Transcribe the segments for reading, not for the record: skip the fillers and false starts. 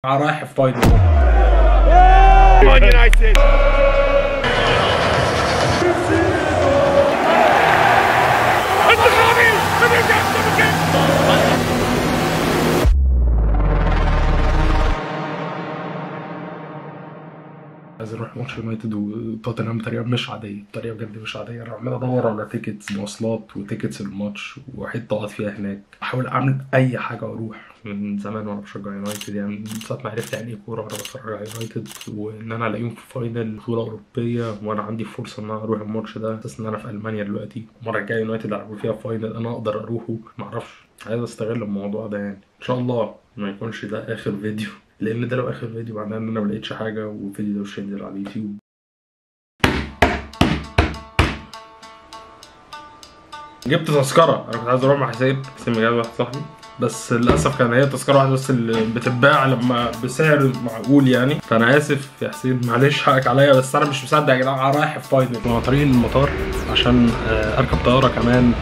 رايح في فاينل. عايز اروح ماتش يونايتد وتوتنهام بطريقه مش عاديه، بطريقه بجد مش عاديه. انا عمال ادور على تيكتس مواصلات وتيكتس الماتش وحته اقعد فيها هناك، احاول اعمل اي حاجه واروح. من زمان وانا بشجع يونايتد، يعني من ساعه ما عرفت يعني ايه كوره وانا بتفرج على يونايتد، وان انا الاقيهم في فاينل بطوله اوروبيه وانا عندي فرصه ان انا اروح الماتش ده، اساس ان انا في المانيا دلوقتي، المره الجايه يونايتد يلعبوا فيها فاينل انا اقدر اروحه. معرفش، عايز استغل الموضوع ده يعني. ان شاء الله ما يكونش ده اخر فيديو، لان ده لو اخر فيديو معناه ان انا ملقتش حاجه والفيديو ده مش هينزل على اليوتيوب. جبت تذكره، انا كنت عايز اروح مع حسين مجال واحد صاحبي، بس للاسف كان هي تذكره واحده بس اللي بتتباع لما بسعر معقول يعني. فانا اسف يا حسين، معلش حقك عليا، بس انا مش مصدق يا جدعان رايح في فاينل. وانا طريق المطار عشان اركب طياره كمان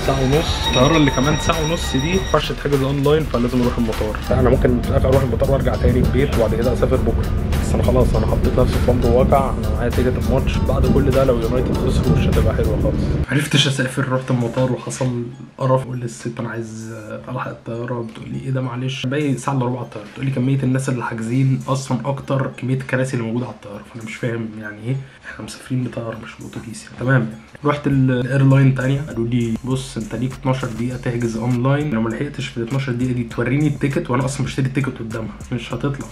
ساعة ونص. الطيارة اللي كمان ساعة ونص دي مينفعش تتحجز اونلاين، فلازم اروح المطار. انا ممكن في الاخر اروح المطار وارجع تاني البيت وبعد كده اسافر بكره. بس انا خلاص انا حطيت نفسي في امر واقع، انا معايا تيكت الماتش. بعد كل ده لو يونايتد خسروا مش هتبقى حلوه خالص. معرفتش اسافر، رحت المطار وحصل قرف. بقول للست انا عايز الحق الطياره، بتقول لي ايه ده معلش باقي ساعه الا ربع الطياره. بتقول لي كميه الناس اللي حاجزين اصلا اكتر كميه الكراسي اللي موجوده على الطياره، فانا مش فاهم يعني ايه، احنا مسافرين بطياره مش باتوبيس يعني. تمام يعني. رحت الايرلاين تانية، قالوا لي بص انت ليك 12 دقيقه تحجز اونلاين، لو ما لحقتش في ال 12 دقيقه دي توريني التيكت، وانا اصلا بشتري التيكت قدامها مش هتطلع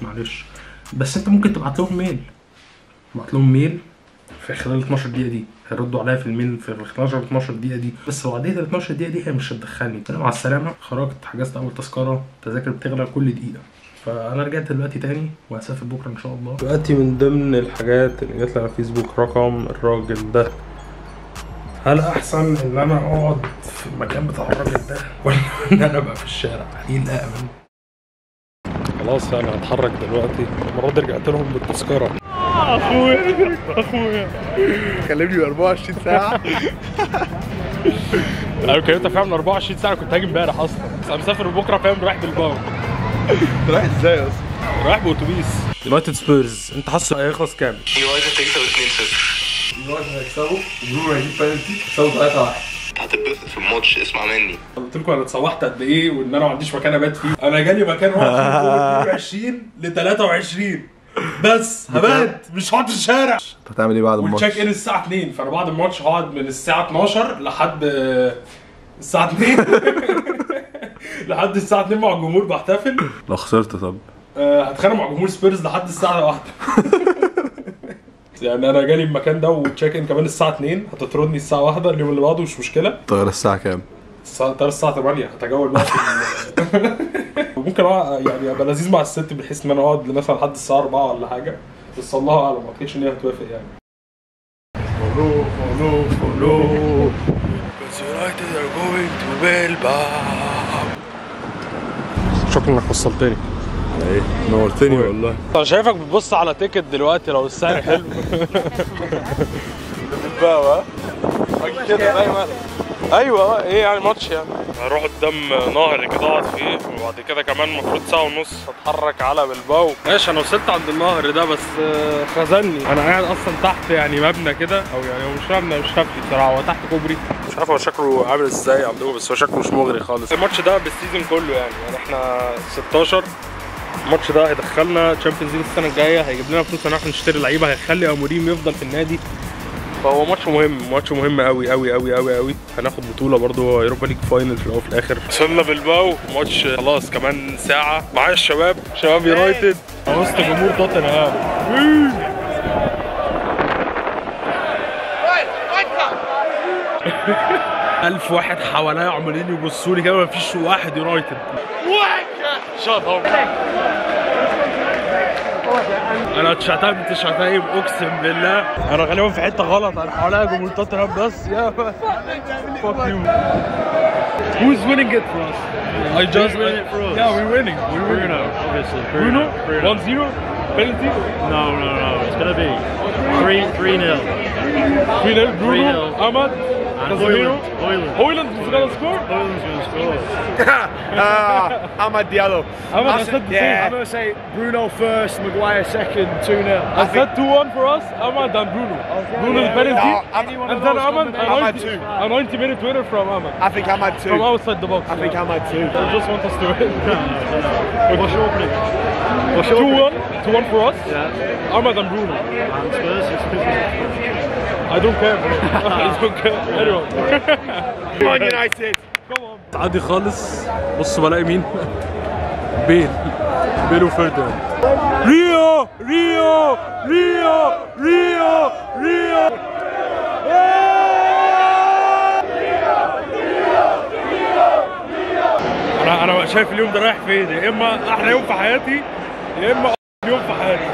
معلش، بس انت ممكن تبعت لهم ميل. بعت لهم ميل في خلال 12 دقيقه دي هيردوا عليا في الميل في خلال 12 دقيقه دي، بس لو عديت ال 12 دقيقه دي هي مش هتدخلني. انا مع السلامه، خرجت حجزت اول تذكره، التذاكر بتغلى كل دقيقه. فانا رجعت دلوقتي تاني وهسافر بكره ان شاء الله. دلوقتي من ضمن الحاجات اللي جات لي على فيسبوك رقم الراجل ده. هل احسن ان انا اقعد في المكان بتاع الراجل ده ولا ان انا ابقى في الشارع؟ ايه الامن؟ خلاص انا هتحرك دلوقتي. المره دي رجعت لهم بالتذكره. اخويا كلمني ب 24 ساعه. انا كلمتك فاهم من 24 ساعه، كنت هاجي امبارح اصلا، بس انا مسافر بكره فاهم، رايح بالباو. رايح ازاي اصلا؟ رايح باتوبيس. يونايتد سبيرز، انت حاسس هيخلص كام؟ يونايتد تكسب 2-0. يونايتد هيكسبوا وبرونو هيجيب بنالتي، يكسبوا 3-1. هتتبسط في الماتش، اسمع مني. قلت لكم انا اتسوحت قد ايه وان انا ما عنديش مكان ابات فيه. انا جالي مكان واقف من 22 ل 23 بس هبات، مش هقعد في الشارع. انت هتعمل ايه بعد الماتش؟ والتشيك ان الساعه 2، فانا بعد الماتش هقعد من الساعه 12 لحد الساعه 2 لحد الساعه 2 مع الجمهور بحتفل. لو خسرت طب؟ هتخانق مع جمهور سبيرز لحد الساعه 1. يعني انا جالي المكان ده وتشيك ان كمان الساعه 2، هتطردني الساعه 1 اليوم اللي بعده مش مشكله. الطياره الساعه كام؟ الساعه 8 هتجول بقى. ممكن يعني ابقى لذيذ مع الست بحيث ان انا اقعد مثلا لحد الساعه 4 ولا حاجه، بس الله اعلم، ما اعتقدش ان هي هتوافق يعني. فولو بس يونايتد ار جوينج تو بيلباو. شكرا انك وصلتني. ايه نورتني والله. انا شايفك بتبص على تيكت دلوقتي لو السعر حلو. بيلباو ها كده دايما. ايوه ايه يعني ماتش يعني. هروح قدام نهر كده اقعد فيه، وبعد كده كمان المفروض ساعه ونص هتحرك على بلباو. ماشي انا وصلت عند النهر ده، بس خزني. انا قاعد اصلا تحت يعني مبنى كده، او يعني هو مش مبنى، مش هفتي بصراحه، هو تحت كوبري. مش عارف هو شكله عامل ازاي عندكم، بس هو شكله مش مغري خالص. الماتش ده بالسيزون كله يعني احنا 16. الماتش ده هيدخلنا تشامبيونز ليج السنه الجايه، هيجيب لنا فلوس ان احنا نشتري لعيبه، هيخلي اموريم يفضل في النادي. فهو ماتش مهم، ماتش مهم قوي قوي قوي قوي قوي. هناخد بطوله برضه، يوروبا ليج فاينل في الاول وفي الاخر. وصلنا بالباو، ماتش خلاص كمان ساعه. معايا الشباب، شباب يونايتد وسط جمهور توتنهام. 1000 واحد حواليا عمالين يبصوا لي كده، مفيش واحد يونايتد. شاط اهو. انا اتشتمت شتايم اقسم بالله. انا غالبا في حته غلط، انا حواليا جمهور توتنهام بس. يا fuck you. Who's winning it for us? I just win it for us. Yeah, we're winning. We're winning. Bruno, obviously. Bruno? 1-0? Penalty? No. It's gonna be 3-0. 3-0. Bruno? Ahmad? Højlund is gonna score? Amad Diallo. Ahmad, I said the same. I'm going to say Bruno first, Maguire second, 2-0. I said 2-1 for us, Ahmad and Bruno. Bruno's penalty, and then Ahmad, a 90-minute winner from Ahmad. I think Amad 2. From outside the box. I think Amad 2. They just want us to win. What's your opening? 2-1 for us. Yeah. Ahmad and Bruno. And Spurs, I don't care, bro. I don't care. Anyone. Come on, United. عادي خالص. بص بلاقي مين؟ بيل وفردان. ريو ريو ريو ريو ريو. انا شايف اليوم ده رايح فين؟ يا اما احلى يوم في حياتي يا اما يوم في حياتي.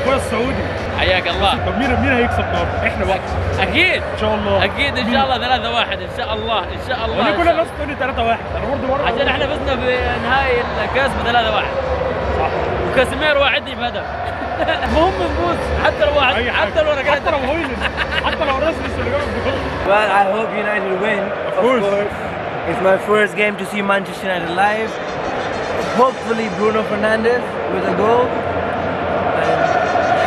اخويا السعودي حياك الله. طب مين هيكسب النهارده؟ احنا بقى اكيد ان شاء الله. اكيد ان شاء الله 3-1 ان شاء الله ان شاء الله. ليه كل الناس تقول لي 3-1؟ انا برضه مره عشان احنا فزنا بنهائي الكاس ب 3-1 صح. وكاسيميرو وعدني بهدف. المهم نفوز حتى لو واحد حتى لو رجعت حتى لو هويلند حتى لو راسلس اللي جاب الجول. Well, I hope United win. Of course. It's my first game to see Manchester United live. Hopefully Bruno Fernandes with a goal.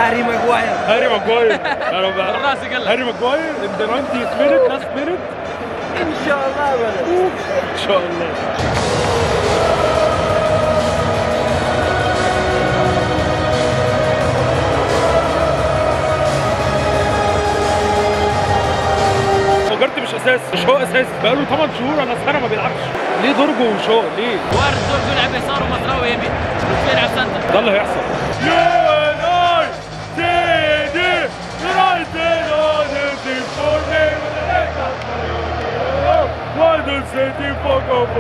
Harry Maguire. هاري ماجواير. انا بعرف راسي قلب. هاري ماجواير in the 90th minute, last minute. Inshallah, brother. ان شاء الله. فجرت مش اساسي، مش هو اساسي بقاله 8 شهور على سنه ما بيلعبش. ليه درجه وشو ليه؟ وارد دورجو يلعب يسار ومصراوي يمين. لطفي يلعب سنتر. ده اللي هيحصل. Why don't City fuck up?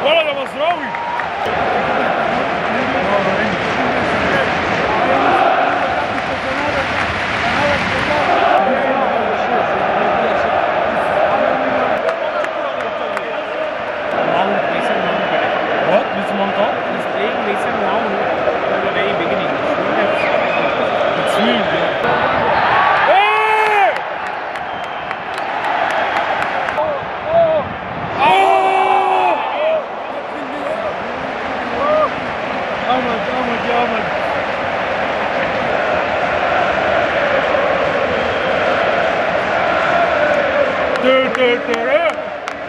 ولد يا مصراوي. What? Mason Mount? He's playing Mason Mount from the very beginning. It's weird.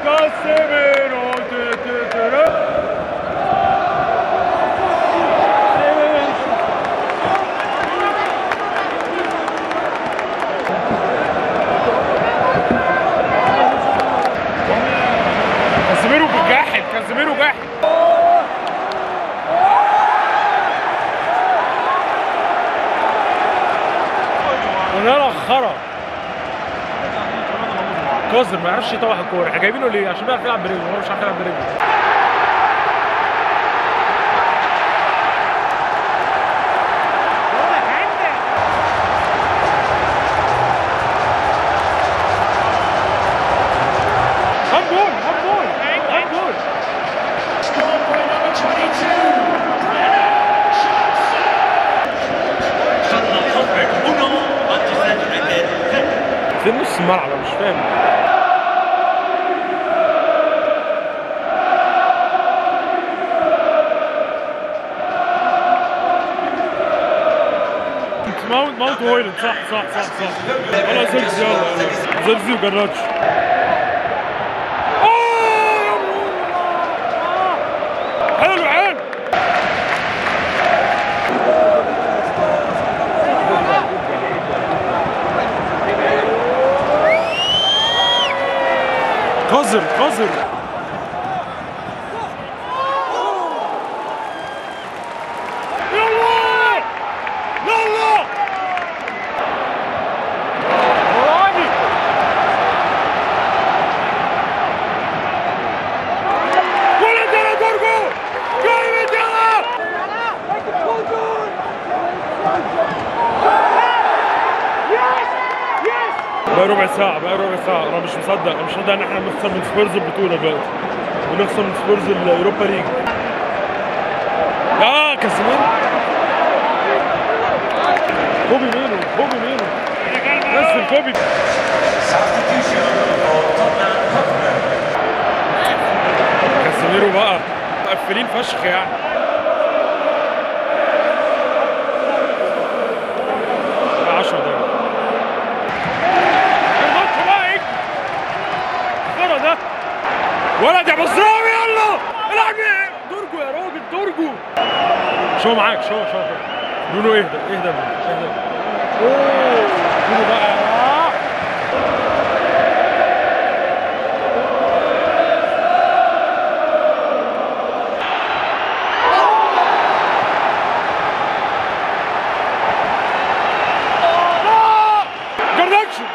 Casemiro. قذر ما يعرفش يطوح الكوره، احنا جايبينه ليه؟ عشان بيعرف يلعب برجله، هو مش عارف يلعب برجله. في نص الملعب مش فاهم. ماونت هويلاند صح. يلا زلزي يلا زلزي وجراتش. حلو عين. قذر بقى ربع ساعة أنا مش مصدق إن إحنا بنخسر من سبيرز البطولة دلوقتي ونخسر من سبيرز اليوروبا ليج. كاسيميرو كوبي مينو نفس الكوبي. كاسيميرو بقى مقفلين فشخ يعني. بقى 10 دقايق ولد يا بصراوي يلا العب دورجو يا راجل دورجو. شو معاك شو برونو اهدى برونو بقى. جردكشن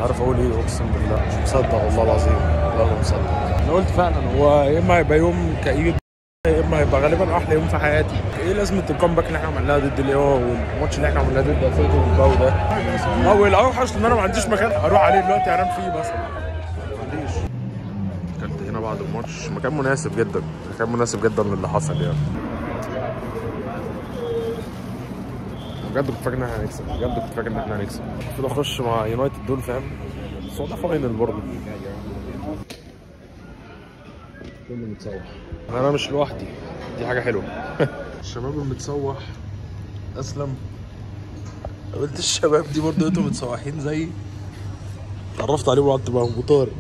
عارف اقول ايه، اقسم بالله مش مصدق والله العظيم، والله مصدق. انا قلت فعلا هو يا اما هيبقى يوم كئيب يا اما هيبقى غالبا احلى يوم في حياتي. ايه لازمه الكومباك اللي احنا عملناها ضد اللياو والماتش اللي احنا عملناه ضد افريقيا والجو ده؟ او الاوحش ان انا ما عنديش مكان اروح عليه دلوقتي انام فيه مثلا. ما عنديش. كنت هنا بعد الماتش، مكان مناسب جدا للي حصل يعني. بجد كنت فاكر ان احنا هنكسب، المفروض اخش مع يونايتد دول فاهم، بس هو ده فاينل برضه. كله متسوح، انا مش لوحدي، دي حاجه حلوه. الشباب المتسوح اسلم، قابلت الشباب دي برضه انتوا متسوحين زيي، اتعرفت عليهم وقعدت معاهم وطارق.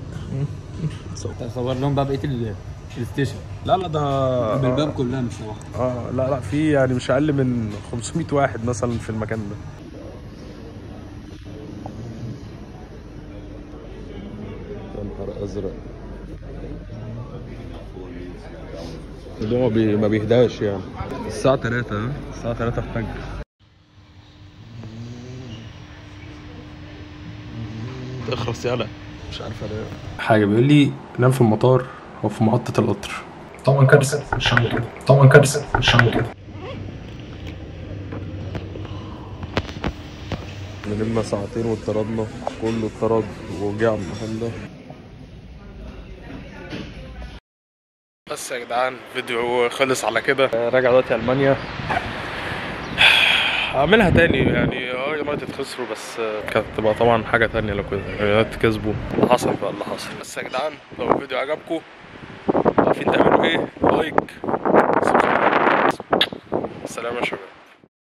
تصور لهم بقى بقيه الستيشن. لا ده بالباب كلها مش واحده. لا في يعني مش اقل من 500 واحد مثلا في المكان ده. يا نهار ازرق، اللي هو ما بيهداش يعني. الساعة 3 الفجر. تخرس يالا، مش عارف انا حاجة. بيقول لي نام في المطار او في محطة القطر. طبعا كارثة مش هعمل كده. نمنا ساعتين واتطردنا، كله اتطرد ورجع المكان ده. بس يا جدعان الفيديو خلص على كده. راجع دلوقتي المانيا، هعملها تاني يعني. يونايتد خسروا بس كانت تبقى طبعا حاجه تانية لو كده يونايتد كسبوا. اللي حصل بقى اللي حصل. بس يا جدعان لو الفيديو عجبكم عارفين تعملوا ايه، لايك، سبسكرايب. السلام يا شباب.